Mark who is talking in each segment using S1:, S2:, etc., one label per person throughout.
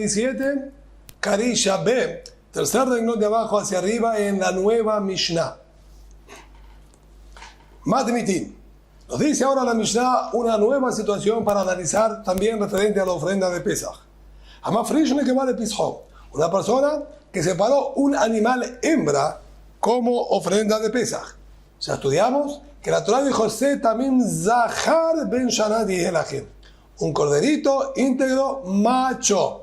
S1: 27, Karisha B, tercer renglón de abajo hacia arriba en la nueva Mishnah. Matnitin. Nos dice ahora la Mishnah una nueva situación para analizar también referente a la ofrenda de Pesach. Amafrishne que va de Pishon. Una persona que separó un animal hembra como ofrenda de Pesach. Ya estudiamos que la Torah dijo Se tamim zahar ben shana dihelachim. Un corderito íntegro macho.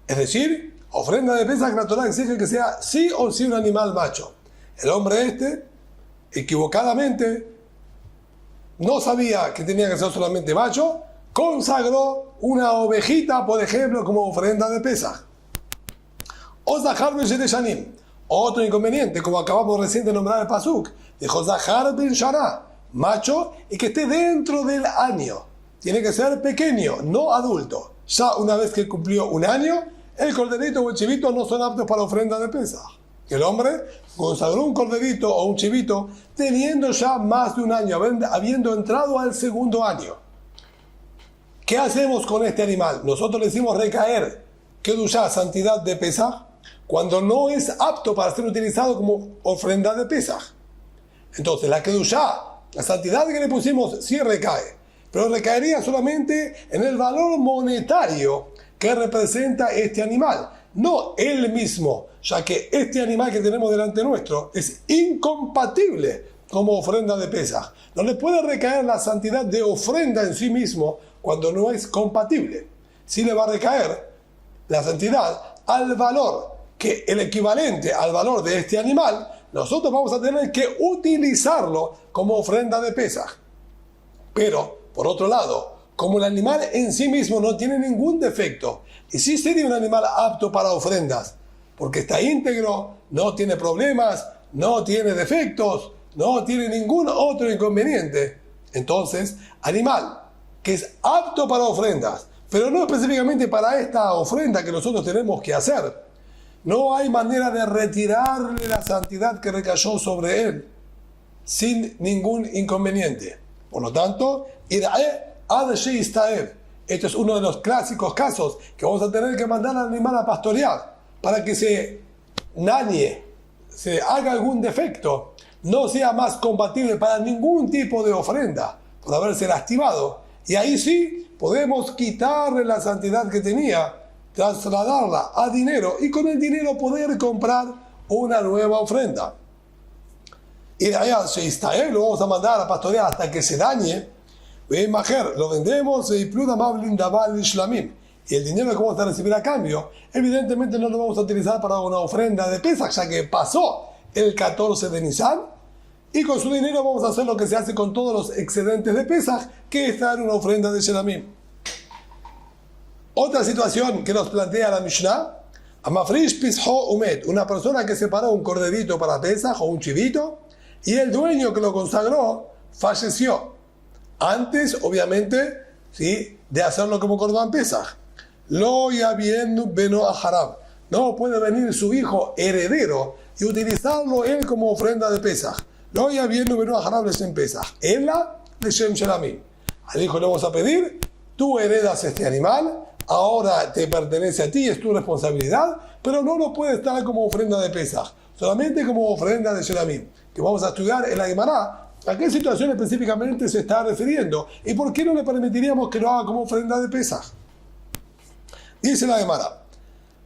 S1: Es decir, ofrenda de Pesach, la Torah exige que sea sí o sí un animal macho. El hombre equivocadamente, no sabía que tenía que ser solamente macho, consagró una ovejita, por ejemplo, como ofrenda de Pesach. O Zahar ben Shanim. Otro inconveniente, como acabamos recién de nombrar el Pasuk, dijo Zahar ben Shana, macho, y que esté dentro del año. Tiene que ser pequeño, no adulto. Ya una vez que cumplió un año, el corderito o el chivito no son aptos para ofrenda de Pesach. El hombre consagró un corderito o un chivito teniendo ya más de un año, habiendo entrado al segundo año. ¿Qué hacemos con este animal? Nosotros le decimos recaer Kedushá, santidad de Pesach, cuando no es apto para ser utilizado como ofrenda de Pesach. Entonces la Kedushá, la santidad que le pusimos, sí recae, pero recaería solamente en el valor monetario que representa este animal, no él mismo, ya que este animal que tenemos delante nuestro es incompatible como ofrenda de Pesach. No le puede recaer la santidad de ofrenda en sí mismo cuando no es compatible. Sí le va a recaer la santidad al valor, que el equivalente al valor de este animal, nosotros vamos a tener que utilizarlo como ofrenda de Pesach. Pero, por otro lado, como el animal en sí mismo no tiene ningún defecto, y sí sería un animal apto para ofrendas, porque está íntegro, no tiene problemas, no tiene defectos, no tiene ningún otro inconveniente, entonces, animal que es apto para ofrendas, pero no específicamente para esta ofrenda que nosotros tenemos que hacer, no hay manera de retirarle la santidad que recayó sobre él sin ningún inconveniente. Por lo tanto, esto es uno de los clásicos casos que vamos a tener que mandar al animal a pastorear para que se dañe, se haga algún defecto, no sea más compatible para ningún tipo de ofrenda por haberse lastimado. Y ahí sí podemos quitarle la santidad que tenía, trasladarla a dinero y con el dinero poder comprar una nueva ofrenda. Y de allá lo vamos a mandar a pastorear hasta que se dañe. Lo vendemos y el dinero que vamos a recibir a cambio, evidentemente no lo vamos a utilizar para una ofrenda de Pesach, ya que pasó el 14 de Nisan, y con su dinero vamos a hacer lo que se hace con todos los excedentes de Pesach, que es dar una ofrenda de Shelamim. Otra situación que nos plantea la Mishnah, Amafrish Pisho Umet, una persona que separó un corderito para Pesach o un chivito, y el dueño que lo consagró falleció. Antes, obviamente, ¿sí?, de hacerlo como Corban Pesach. Lo yavienu beno aharab. No puede venir su hijo heredero y utilizarlo él como ofrenda de Pesach. Lo yavienu beno aharab leshem Pesach. Ela leshem shelamim. Al hijo le vamos a pedir, tú heredas este animal, ahora te pertenece a ti, es tu responsabilidad, pero no lo puedes dar como ofrenda de Pesach, solamente como ofrenda de shelamim, que vamos a estudiar en la Gemara. ¿A qué situación específicamente se está refiriendo? ¿Y por qué no le permitiríamos que lo haga como ofrenda de Pesach? Dice la Gemara,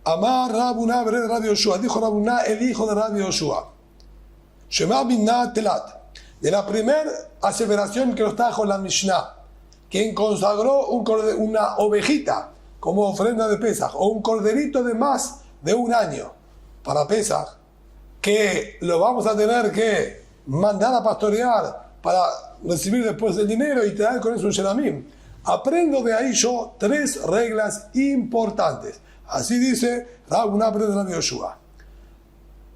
S1: Amar Rabuná Bered Rabbi Yoshua, dijo Rabuná, el hijo de Rabbi Yoshua, Shema Binna Telat, de la primera aseveración que nos trajo la Mishnah, quien consagró una ovejita como ofrenda de Pesach, o un corderito de más de un año para Pesach, que lo vamos a tener que mandar a pastorear para recibir después el dinero y traer con eso un shelamim. Aprendo de ahí yo 3 reglas importantes. Así dice Rabuná Bered Rabbi Yoshua.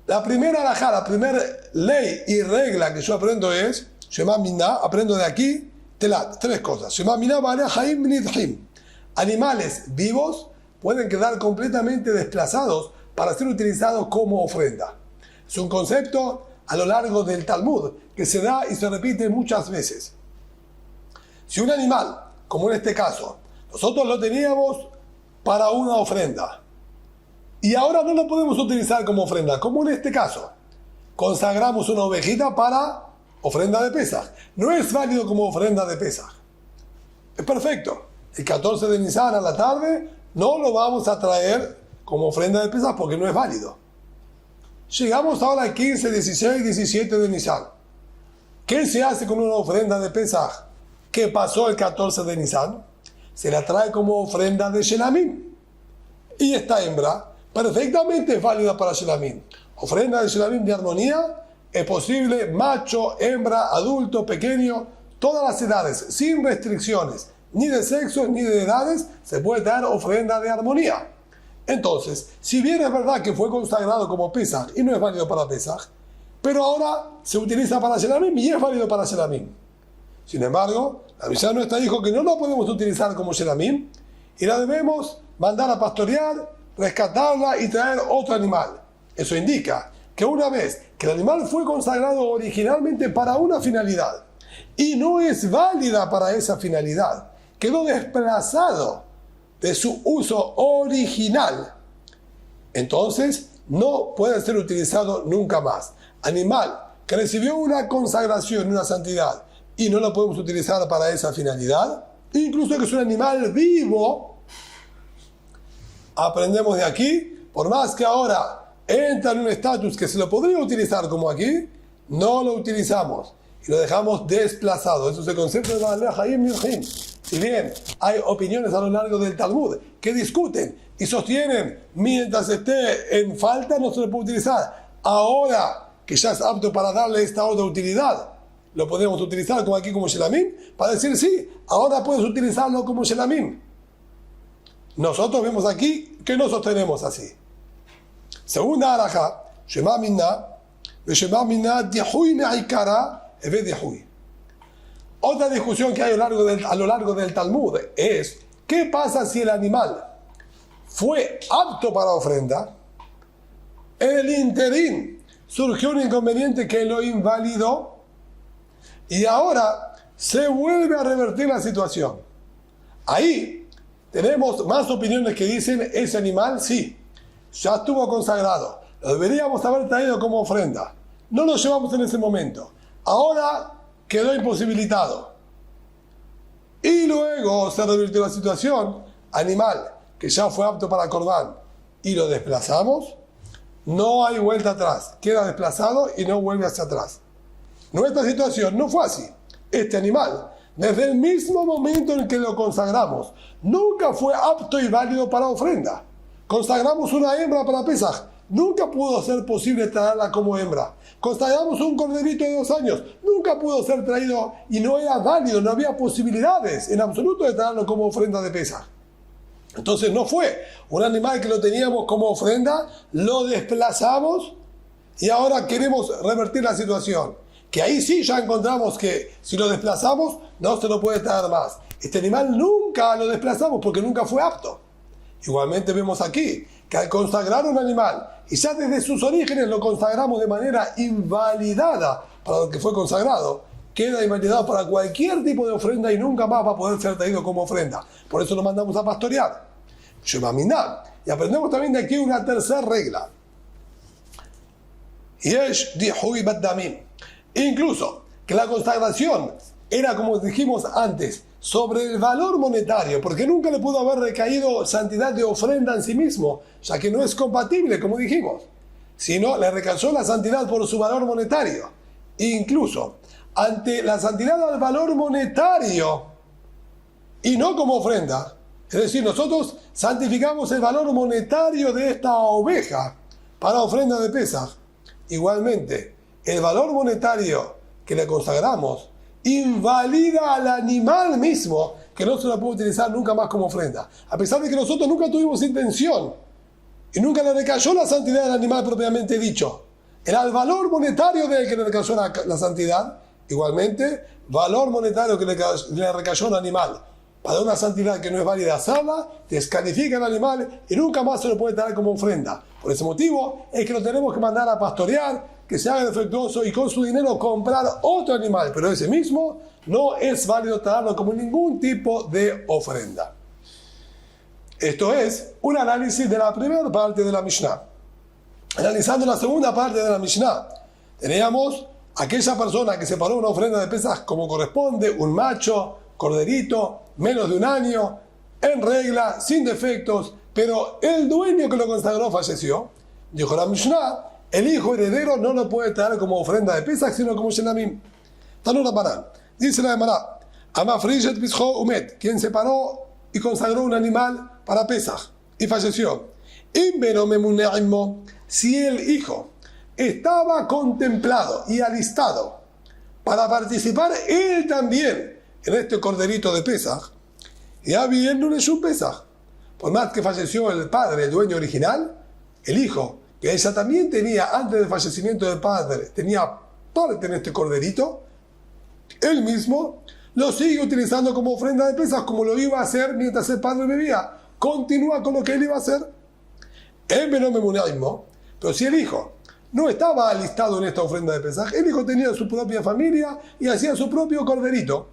S1: La primera alajá, la primera ley y regla que yo aprendo es, Shema Minna, aprendo de aquí, Telat, 3 cosas. Shema Minna Ba'alei Haim Nidhim. Animales vivos pueden quedar completamente desplazados para ser utilizados como ofrenda. Es un concepto a lo largo del Talmud que se da y se repite muchas veces. Si un animal, como en este caso, nosotros lo teníamos para una ofrenda. Y ahora no lo podemos utilizar como ofrenda, como en este caso. Consagramos una ovejita para ofrenda de Pesaj. No es válido como ofrenda de Pesaj. Es perfecto. El 14 de Nisan a la tarde no lo vamos a traer como ofrenda de Pesaj porque no es válido. Llegamos ahora al 15, 16, 17 de Nisan. ¿Qué se hace con una ofrenda de Pesaj que pasó el 14 de Nisan? Se la trae como ofrenda de Shelamim. Y esta hembra perfectamente es válida para Shelamim. Ofrenda de Shelamim de armonía es posible, macho, hembra, adulto, pequeño, todas las edades, sin restricciones, ni de sexo ni de edades, se puede dar ofrenda de armonía. Entonces, si bien es verdad que fue consagrado como Pesaj y no es válido para Pesaj, pero ahora se utiliza para Shelamim y es válido para Shelamim. Sin embargo, la Mishnah nuestra dijo que no lo podemos utilizar como Shelamim y la debemos mandar a pastorear, rescatarla y traer otro animal. Eso indica que una vez que el animal fue consagrado originalmente para una finalidad y no es válida para esa finalidad, quedó desplazado de su uso original, entonces no puede ser utilizado nunca más. Animal que recibió una consagración, una santidad, y no lo podemos utilizar para esa finalidad, incluso que es un animal vivo, aprendemos de aquí, por más que ahora entra en un estatus que se lo podría utilizar como aquí, no lo utilizamos y lo dejamos desplazado. Eso es el concepto de Baalei Hayim Nirjim. Si bien hay opiniones a lo largo del Talmud que discuten y sostienen mientras esté en falta no se lo puede utilizar, ahora que ya es apto para darle esta otra utilidad, lo podemos utilizar como aquí como Shelamim, para decir sí, ahora puedes utilizarlo como Shelamim. Nosotros vemos aquí que no sostenemos así. Segunda alajá, Shema Minna, Shema Minna Dihui Me'ikara Eve Dihui. Otra discusión que hay a lo largo del Talmud es ¿qué pasa si el animal fue apto para ofrenda? En el interín surgió un inconveniente que lo invalidó y ahora se vuelve a revertir la situación. Ahí tenemos más opiniones que dicen ese animal sí, ya estuvo consagrado, lo deberíamos haber traído como ofrenda, no lo llevamos en ese momento, ahora quedó imposibilitado y luego se revirtió la situación, animal que ya fue apto para Corbán y lo desplazamos, no hay vuelta atrás, queda desplazado y no vuelve hacia atrás. Nuestra situación no fue así. Este animal, desde el mismo momento en que lo consagramos, nunca fue apto y válido para ofrenda. Consagramos una hembra para Pesaj, nunca pudo ser posible traerla como hembra. Consagramos un corderito de 2 años, nunca pudo ser traído y no era válido, no había posibilidades en absoluto de traerlo como ofrenda de Pesaj. Entonces no fue un animal que lo teníamos como ofrenda, lo desplazamos y ahora queremos revertir la situación. Que ahí sí ya encontramos que si lo desplazamos no se lo puede traer más. Este animal nunca lo desplazamos porque nunca fue apto. Igualmente vemos aquí que al consagrar un animal y ya desde sus orígenes lo consagramos de manera invalidada para lo que fue consagrado, queda invalidado para cualquier tipo de ofrenda y nunca más va a poder ser traído como ofrenda. Por eso lo mandamos a pastorear. Y aprendemos también de aquí una tercera regla. Yesh dihui bat damim. Incluso que la consagración era, como dijimos antes, sobre el valor monetario, porque nunca le pudo haber recaído santidad de ofrenda en sí mismo, ya que no es compatible, como dijimos, sino le recayó la santidad por su valor monetario. Incluso ante la santidad al valor monetario y no como ofrenda, es decir, nosotros santificamos el valor monetario de esta oveja para ofrenda de Pesaj. Igualmente, el valor monetario que le consagramos invalida al animal mismo, que no se lo puede utilizar nunca más como ofrenda. A pesar de que nosotros nunca tuvimos intención y nunca le recayó la santidad del animal propiamente dicho. Era el valor monetario del que le recayó la santidad. Igualmente, valor monetario que le recayó al animal para una santidad que no es válida hacerla, descalifica al animal y nunca más se lo puede traer como ofrenda. Por ese motivo es que lo tenemos que mandar a pastorear, que se haga defectuoso y con su dinero comprar otro animal, pero ese mismo no es válido traerlo como ningún tipo de ofrenda. Esto es un análisis de la primera parte de la Mishnah. Analizando la segunda parte de la Mishnah, teníamos aquella persona que separó una ofrenda de Pesaj como corresponde, un macho, corderito, menos de un año, en regla, sin defectos, pero el dueño que lo consagró falleció. Dijo la Mishnah, el hijo heredero no lo puede traer como ofrenda de Pesaj, sino como Shelamim. Tanura Barán. Dice la Gemara, Amafrishet Pisho Umet, quien separó y consagró un animal para Pesaj y falleció. Si el hijo estaba contemplado y alistado para participar él también en este corderito de Pesaj, ya bien no le dio Pesaj. Por más que falleció el padre, el dueño original, el hijo, que ella también tenía antes del fallecimiento del padre, tenía parte en este corderito, él mismo lo sigue utilizando como ofrenda de Pesaj, como lo iba a hacer mientras el padre vivía. Continúa con lo que él iba a hacer. Pero si el hijo no estaba alistado en esta ofrenda de Pesaj, el hijo tenía su propia familia y hacía su propio corderito,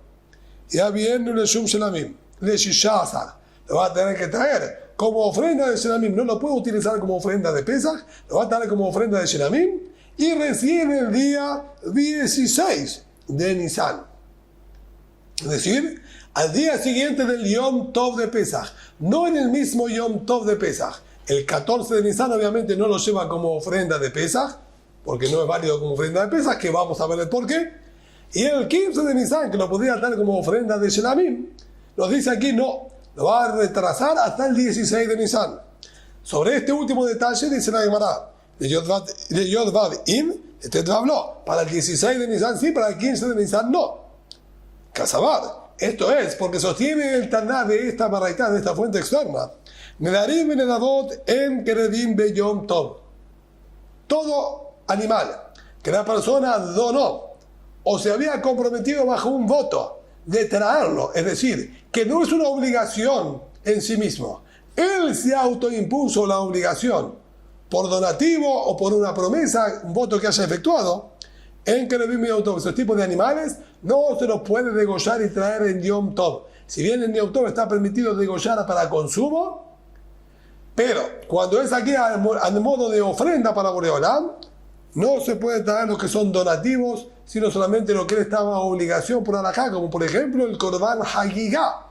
S1: ya bien no le shum shelamim, le shishazar, lo va a tener que traer como ofrenda de shelamim, no lo puede utilizar como ofrenda de Pesaj, lo va a traer como ofrenda de shelamim, y recién el día 16 de Nisan, es decir, al día siguiente del Yom Tov de Pesaj, no en el mismo Yom Tov de Pesaj. El 14 de Nisan obviamente no lo lleva como ofrenda de Pesaj, porque no es válido como ofrenda de Pesaj, que vamos a ver el porqué. Y el 15 de Nisan, que lo podría dar como ofrenda de Shelamim, nos dice aquí no, lo va a retrasar hasta el 16 de Nisan. Sobre este último detalle dice la Gemara, para el 16 de Nisan sí, para el 15 de Nisan no. Casabar. Esto es porque sostiene el Taná de esta baraitá, de esta fuente externa. Nedarim benedavot en keredim beyom tov. Todo animal que la persona donó o se había comprometido bajo un voto de traerlo, es decir, que no es una obligación en sí mismo. Él se autoimpuso la obligación por donativo o por una promesa, un voto que haya efectuado. En Kerebim Yom Tov, esos tipos de animales no se los puede degollar y traer en Yom Tov. Si bien en Yom Tov está permitido degollar para consumo, pero cuando es aquí al modo de ofrenda para Boreolam, no se puede traer los que son donativos, sino solamente lo que él estaba a obligación por alajá, como por ejemplo el Korban Hagigá,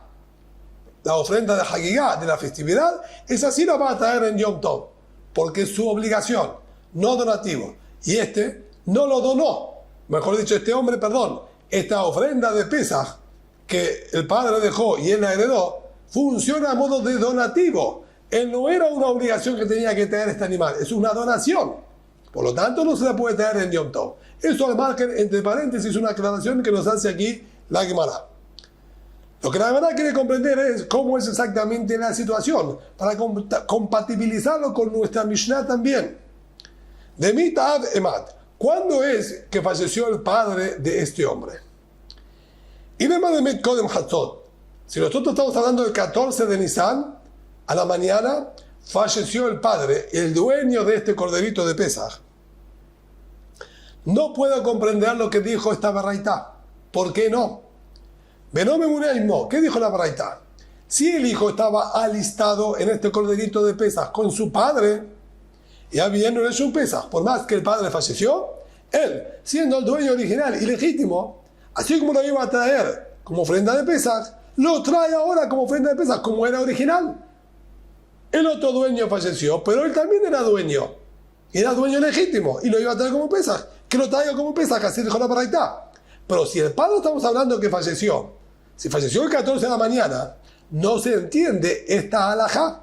S1: la ofrenda de Hagigá, de la festividad, esa sí la va a traer en Yom Tov, porque es su obligación, no donativo. Y este no lo donó, mejor dicho, esta ofrenda de Pesaj que el padre dejó y él la heredó, funciona a modo de donativo. Él no era una obligación que tenía que traer este animal, es una donación. Por lo tanto, no se la puede traer en Yom Tov. Eso al margen, entre paréntesis, una aclaración que nos hace aquí la Gemara. Lo que la Gemara quiere comprender es cómo es exactamente la situación, para compatibilizarlo con nuestra Mishnah también. De Mitav Emat. ¿Cuándo es que falleció el padre de este hombre? Y además de Met Kodem Hatzot, si nosotros estamos hablando del 14 de Nisan, a la mañana falleció el padre, el dueño de este corderito de Pesaj. No puedo comprender lo que dijo esta baraitá. ¿Por qué no? ¿Qué dijo la baraitá? Si el hijo estaba alistado en este corderito de Pesaj con su padre, ya bien no le dio un Pesaj, por más que el padre falleció, él, siendo el dueño original y legítimo, así como lo iba a traer como ofrenda de Pesaj, lo trae ahora como ofrenda de Pesaj, como era original. El otro dueño falleció, pero él también era dueño legítimo, y lo iba a traer como Pesaj, que lo traiga como Pesaj, así dijo la baraitá. Pero si el padre estamos hablando que falleció, si falleció el 14 de la mañana, no se entiende esta halajá.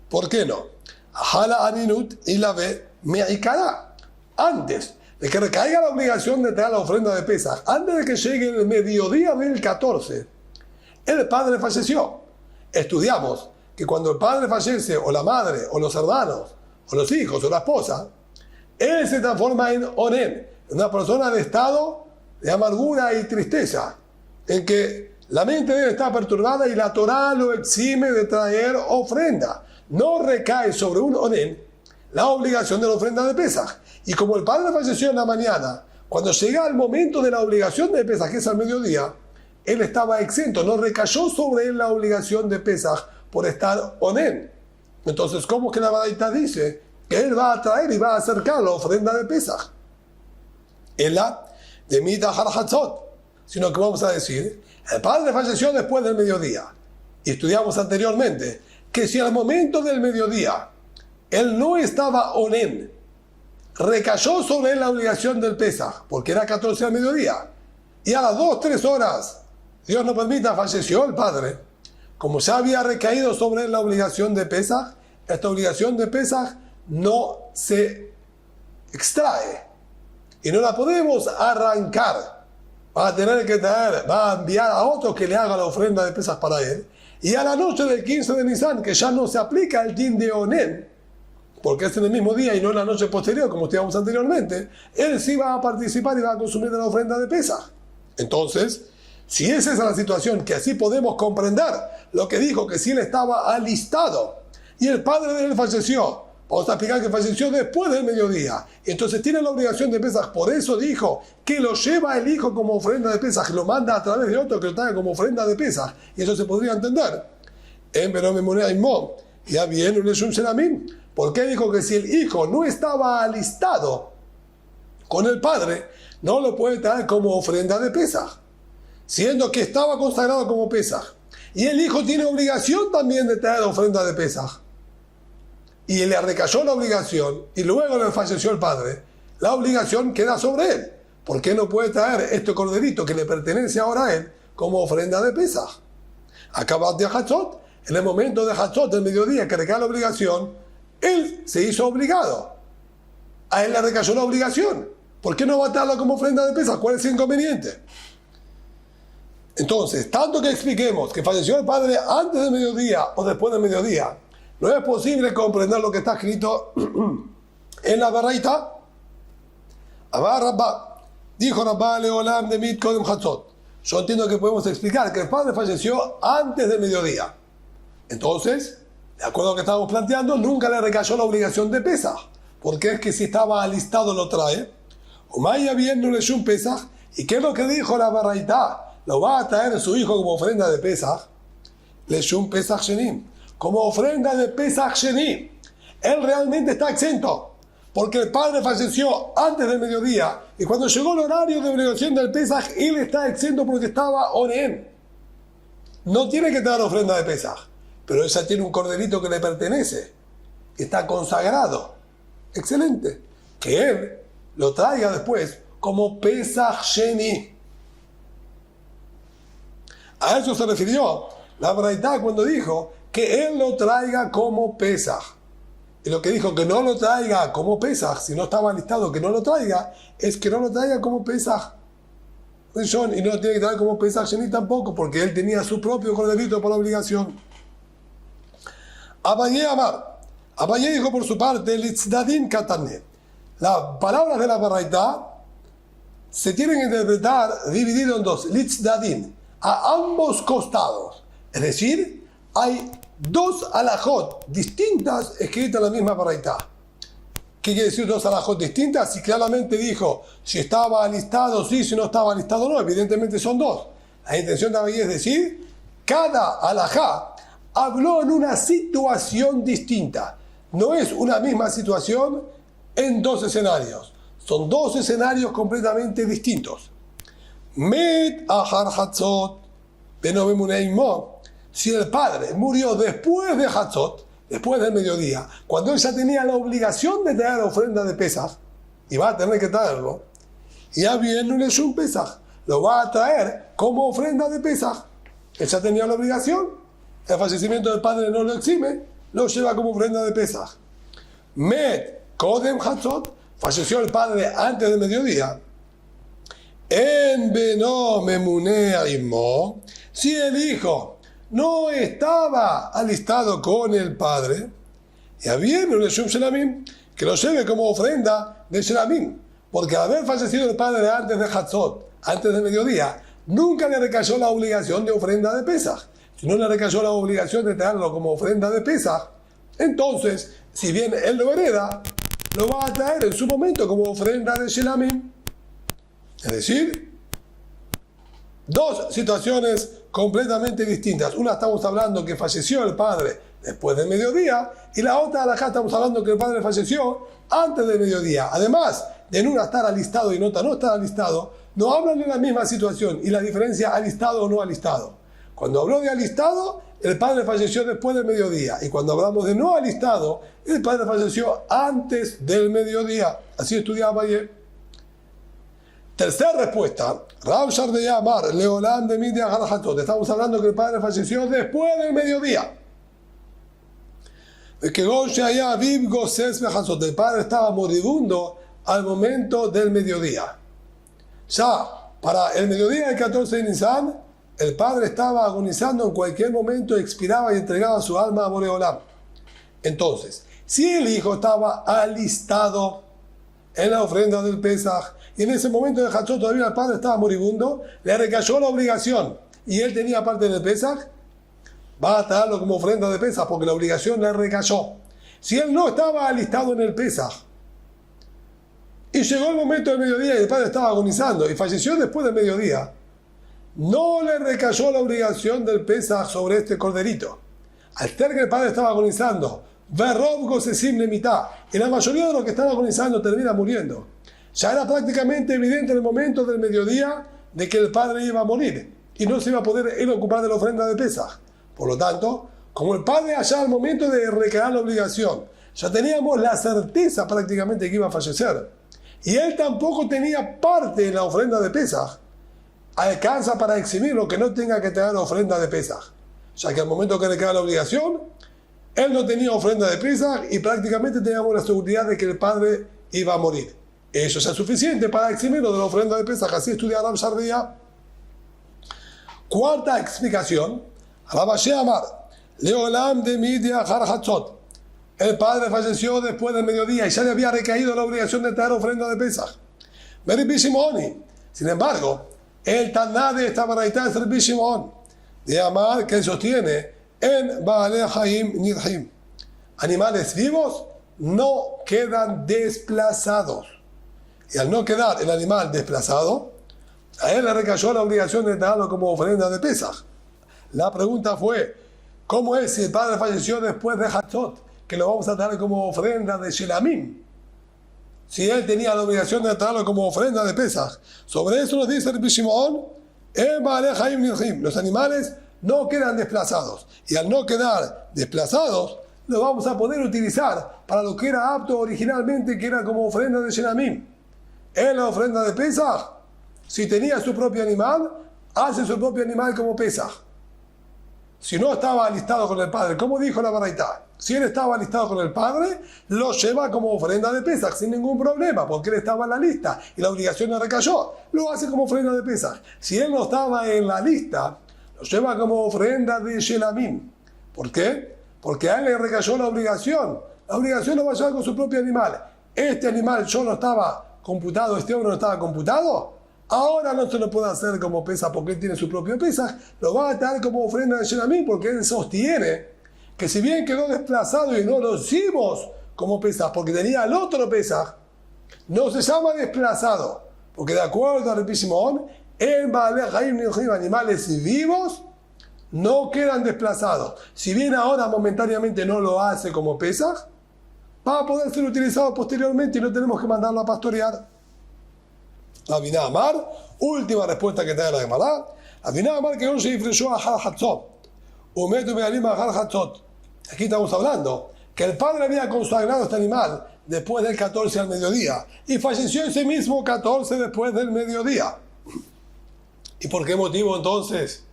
S1: ¿Por qué no? Hala aninut y la ve me'ikará. Antes de que recaiga la obligación de traer la ofrenda de Pesaj, antes de que llegue el mediodía del 14, el padre falleció. Estudiamos que cuando el padre fallece, o la madre, o los hermanos, o los hijos, o la esposa, él se transforma en onen, una persona de estado de amargura y tristeza, en que la mente de él está perturbada y la Torá lo exime de traer ofrenda. No recae sobre un onen la obligación de la ofrenda de Pesaj. Y como el padre falleció en la mañana, cuando llega el momento de la obligación de Pesaj, que es al mediodía, él estaba exento, no recayó sobre él la obligación de Pesaj por estar onen. Entonces, ¿cómo que la Baraita dice que él va a traer y va a acercar la ofrenda de Pesaj? Ella de Mita Harhatzot, sino que vamos a decir, el padre falleció después del mediodía. Y estudiamos anteriormente que si al momento del mediodía él no estaba onen, recayó sobre él la obligación del Pesaj, porque era 14 al mediodía, y a las 2-3 horas, Dios no permita, falleció el padre, como ya había recaído sobre él la obligación de Pesaj, esta obligación de Pesaj no se extrae y no la podemos arrancar. Va a tener que traer, va a enviar a otro que le haga la ofrenda de Pesaj para él, y a la noche del 15 de Nisan, que ya no se aplica el din de onen, porque es en el mismo día y no en la noche posterior, como estudiamos anteriormente, él sí va a participar y va a consumir de la ofrenda de Pesaj. Entonces, si esa es la situación, que así podemos comprender lo que dijo, que si él estaba alistado y el padre de él falleció, vamos a explicar que falleció después del mediodía, entonces tiene la obligación de Pesaj, por eso dijo que lo lleva el hijo como ofrenda de Pesaj, lo manda a través de otro que lo traiga como ofrenda de Pesaj, y eso se podría entender. En Benomemune ya viene un Leshun Shelamim. ¿Por qué dijo que si el hijo no estaba alistado con el padre, no lo puede traer como ofrenda de Pesaj? Siendo que estaba consagrado como Pesaj. Y el hijo tiene obligación también de traer ofrenda de Pesaj. Y le recayó la obligación, y luego le falleció el padre. La obligación queda sobre él. ¿Por qué no puede traer este corderito que le pertenece ahora a él como ofrenda de Pesaj? Acaba de Hatzot, en el momento de Hatzot, del mediodía, que recae la obligación, él se hizo obligado. A él le recayó la obligación. ¿Por qué no va a traerlo como ofrenda de Pesaj? ¿Cuál es el inconveniente? Entonces, tanto que expliquemos que falleció el padre antes del mediodía o después del mediodía, no es posible comprender lo que está escrito en la Baraita. Amar Rabba, dijo Rabba Leolam de Mit Kodem Hatzot. Yo entiendo que podemos explicar que el padre falleció antes del mediodía. Entonces, de acuerdo a lo que estábamos planteando, nunca le recayó la obligación de Pesaj. Porque es que si estaba alistado lo trae. Umaya bien no le dio un Pesaj. ¿Y qué es lo que dijo la Baraita? Lo va a traer su hijo como ofrenda de Pesaj. Le dio un Pesaj Shenim. Como ofrenda de Pesaj Shenim. Él realmente está exento. Porque el padre falleció antes del mediodía. Y cuando llegó el horario de obligación del Pesaj, él está exento porque estaba onen. No tiene que traer ofrenda de Pesaj. Pero ella tiene un corderito que le pertenece. Está consagrado. Excelente. Que él lo traiga después como Pesaj Sheni. A eso se refirió la Baraita cuando dijo que él lo traiga como Pesaj. Y lo que dijo que no lo traiga como Pesaj, si no estaba listado que no lo traiga, es que no lo traiga como Pesaj. Y no lo tiene que traer como Pesaj Sheni tampoco, porque él tenía su propio corderito por obligación. Abayé Amar. Abayé dijo por su parte, Litzdadin Katane. Las palabras de la Baraita se tienen que interpretar dividido en dos. Litzdadin, a ambos costados. Es decir, hay dos alajot distintas escritas en la misma Baraita. ¿Qué quiere decir dos alajot distintas? Si claramente dijo si estaba alistado sí, si no estaba alistado no. Evidentemente son dos. La intención de Abayé es decir, cada alajá habló en una situación distinta. No es una misma situación en dos escenarios. Son dos escenarios completamente distintos. Met ahar Hatzot benomemuneimo. Si el padre murió después de Hatzot, después del mediodía, cuando él ya tenía la obligación de traer la ofrenda de Pesaj, y va a tener que traerlo, ya viene un Leshun Pesaj, lo va a traer como ofrenda de Pesaj. Él ya tenía la obligación. El fallecimiento del padre no lo exime, lo lleva como ofrenda de Pesaj. Met Kodem Hatzot, falleció el padre antes del mediodía. En Beno Memunea Imo, si el hijo no estaba alistado con el padre, ya viene un Leshum Shelamim, que lo lleve como ofrenda de Shelamim, porque al haber fallecido el padre antes de Hatzot, antes del mediodía, nunca le recayó la obligación de ofrenda de Pesaj. Si no le recayó la obligación de traerlo como ofrenda de Pesaj, entonces, si bien él lo hereda, lo va a traer en su momento como ofrenda de Shelamim. Es decir, dos situaciones completamente distintas. Una estamos hablando que falleció el padre después del mediodía, y la otra de acá estamos hablando que el padre falleció antes del mediodía. Además de en una estar alistado y en otra no estar alistado, no hablan de la misma situación y la diferencia alistado o no alistado. Cuando habló de alistado, el padre falleció después del mediodía, y cuando hablamos de no alistado, el padre falleció antes del mediodía. Así estudiaba ayer. Tercera respuesta, Rav Shardei Amar, Leolam de Midia Harhatot. Estamos hablando que el padre falleció después del mediodía. El padre estaba moribundo al momento del mediodía. Ya para el mediodía del 14 de Nisan, el padre estaba agonizando, en cualquier momento expiraba y entregaba su alma a Boreolam. Entonces, si el hijo estaba alistado en la ofrenda del Pesaj, y en ese momento de Hatzot todavía el padre estaba moribundo, le recayó la obligación, y él tenía parte del Pesaj, va a traerlo como ofrenda de Pesaj, porque la obligación le recayó. Si él no estaba alistado en el Pesaj, y llegó el momento del mediodía y el padre estaba agonizando, y falleció después del mediodía, no le recayó la obligación del Pesaj sobre este corderito. Al ser que el padre estaba agonizando, Verrov Gosesim Lemitá, y la mayoría de los que están agonizando termina muriendo. Ya era prácticamente evidente en el momento del mediodía de que el padre iba a morir y no se iba a poder él ocupar de la ofrenda de Pesaj. Por lo tanto, como el padre allá al momento de recaer la obligación, ya teníamos la certeza prácticamente que iba a fallecer, y él tampoco tenía parte en la ofrenda de Pesaj, alcanza para eximir lo que no tenga que tener la ofrenda de Pesaj, ya que al momento que recae la obligación, él no tenía ofrenda de Pesaj y prácticamente teníamos la seguridad de que el padre iba a morir. Eso ya es suficiente para eximirlo de la ofrenda de Pesaj. Así estudia Rav Shardei. Cuarta explicación, Rav Ashi Amar, Leolam de Midia Harhatzot. El padre falleció después del mediodía y ya le había recaído la obligación de traer ofrenda de Pesaj. Rabbi Shimoni. Sin embargo, el Taná de esta baraita es Rabbi Shimon, de Amar, que sostiene en Baalei Haim Nidhim. Animales vivos no quedan desplazados. Y al no quedar el animal desplazado, a él le recayó la obligación de darlo como ofrenda de Pesaj. La pregunta fue, ¿cómo es si el padre falleció después de Hatzot, que lo vamos a dar como ofrenda de Shelamim? Si él tenía la obligación de darlo como ofrenda de Pesaj. Sobre eso nos dice Rabbi Shimon, los animales no quedan desplazados. Y al no quedar desplazados, lo vamos a poder utilizar para lo que era apto originalmente, que era como ofrenda de Shelamim. En la ofrenda de Pesaj, si tenía su propio animal, hace su propio animal como Pesaj. Si no estaba alistado con el padre, como dijo la baraita, si él estaba alistado con el padre, lo lleva como ofrenda de Pesaj sin ningún problema, porque él estaba en la lista y la obligación le recayó. Lo hace como ofrenda de Pesaj. Si él no estaba en la lista, lo lleva como ofrenda de Shelamim. ¿Por qué? Porque a él le recayó la obligación. La obligación lo va a llevar con su propio animal. Este animal yo no estaba computado, este hombre no estaba computado, ahora no se lo puede hacer como Pesaj porque él tiene su propio Pesaj, lo va a dar como ofrenda de Shelamim porque él sostiene que si bien quedó desplazado y no lo hicimos como Pesaj porque tenía el otro Pesaj, no se llama desplazado, porque de acuerdo a Rabbi Shimon, en Baalei Haim animales vivos no quedan desplazados. Si bien ahora momentáneamente no lo hace como Pesaj, va a poder ser utilizado posteriormente y no tenemos que mandarlo a pastorear. Rabbi Amar, última respuesta que trae la Gemara. Rabbi Amar que hoy se influyó a Hatzot. Aquí estamos hablando que el padre había consagrado este animal después del 14 al mediodía y falleció ese mismo 14 después del mediodía. ¿Y por qué motivo entonces?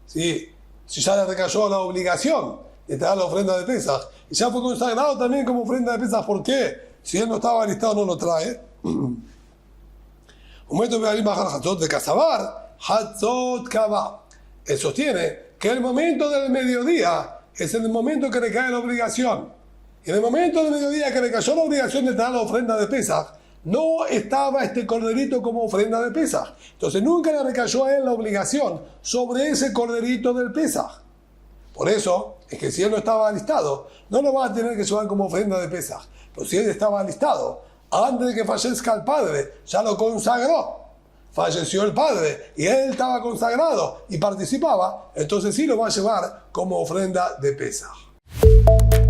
S1: Si ya le recayó la obligación de traer la ofrenda de Pesaj y ya fue consagrado también como ofrenda de Pesaj, ¿por qué? Si él no estaba listado no lo trae. De Casabar, Hatzot Kaba. Él sostiene que el momento del mediodía es el momento que recae la obligación. Y en el momento del mediodía que recayó la obligación de traer la ofrenda de Pesaj, no estaba este corderito como ofrenda de Pesaj. Entonces nunca le recayó a él la obligación sobre ese corderito del Pesaj. Por eso es que si él no estaba alistado, no lo va a tener que llevar como ofrenda de Pesaj. Pero si él estaba alistado, antes de que fallezca el padre, ya lo consagró.
S2: falleció el padre y él estaba consagrado y participaba, entonces sí lo va a llevar como ofrenda de Pesaj.